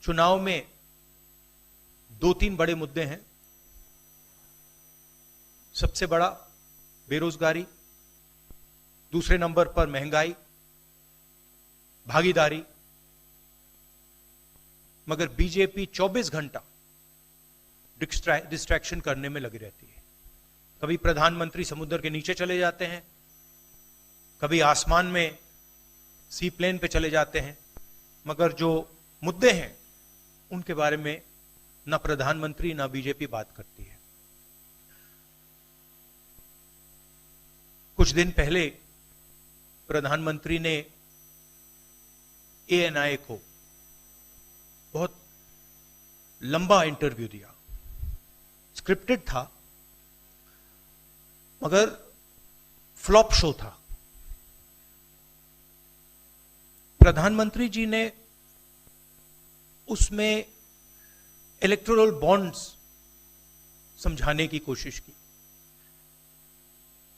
चुनाव में 2-3 बड़े मुद्दे हैं। सबसे बड़ा बेरोजगारी, दूसरे नंबर पर महंगाई, भागीदारी। मगर बीजेपी 24 घंटा डिस्ट्रैक्शन करने में लगी रहती है। कभी प्रधानमंत्री समुद्र के नीचे चले जाते हैं, कभी आसमान में सी प्लेन पे चले जाते हैं, मगर जो मुद्दे हैं उनके बारे में ना प्रधानमंत्री ना बीजेपी बात करती है। कुछ दिन पहले प्रधानमंत्री ने ANI को बहुत लंबा इंटरव्यू दिया। स्क्रिप्टेड था मगर फ्लॉप शो था। प्रधानमंत्री जी ने उसमें इलेक्टोरल बॉन्ड्स समझाने की कोशिश की।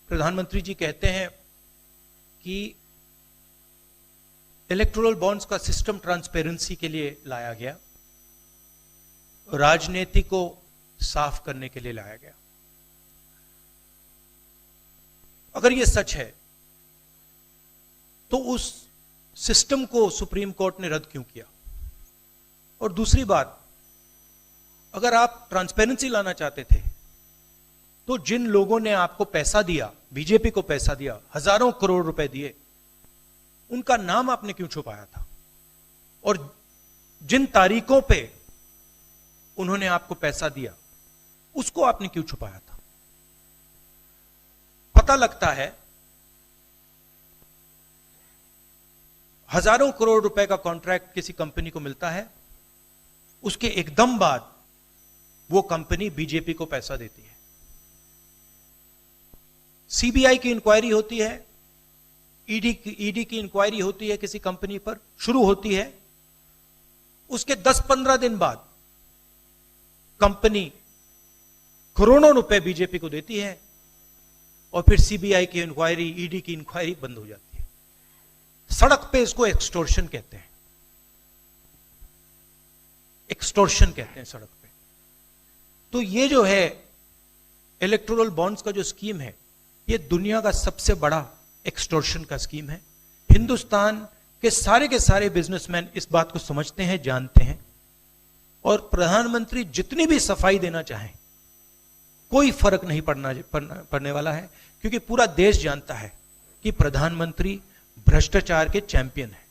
प्रधानमंत्री जी कहते हैं कि इलेक्टोरल बॉन्ड्स का सिस्टम ट्रांसपेरेंसी के लिए लाया गया, राजनीति को साफ करने के लिए लाया गया। अगर यह सच है तो उस सिस्टम को सुप्रीम कोर्ट ने रद्द क्यों किया? और दूसरी बात, अगर आप ट्रांसपेरेंसी लाना चाहते थे तो जिन लोगों ने आपको पैसा दिया, बीजेपी को पैसा दिया, हजारों करोड़ रुपए दिए, उनका नाम आपने क्यों छुपाया था? और जिन तारीखों पे उन्होंने आपको पैसा दिया उसको आपने क्यों छुपाया था? पता लगता है हजारों करोड़ रुपए का कॉन्ट्रैक्ट किसी कंपनी को मिलता है, उसके एकदम बाद वो कंपनी बीजेपी को पैसा देती है। सीबीआई की इंक्वायरी होती है, ईडी की इंक्वायरी होती है, किसी कंपनी पर शुरू होती है, उसके 10-15 दिन बाद कंपनी करोड़ों रुपए बीजेपी को देती है और फिर सीबीआई की इंक्वायरी, ईडी की इंक्वायरी बंद हो जाती है। सड़क पे इसको एक्सटॉर्शन कहते हैं, एक्सटॉर्शन कहते हैं सड़क पे। तो ये जो है इलेक्टोरल बॉन्ड्स का जो स्कीम है, ये दुनिया का सबसे बड़ा एक्सटॉर्शन का स्कीम है। हिंदुस्तान के सारे बिजनेसमैन इस बात को समझते हैं, जानते हैं, और प्रधानमंत्री जितनी भी सफाई देना चाहें कोई फर्क नहीं पड़ने वाला है, क्योंकि पूरा देश जानता है कि प्रधानमंत्री भ्रष्टाचार के चैंपियन है।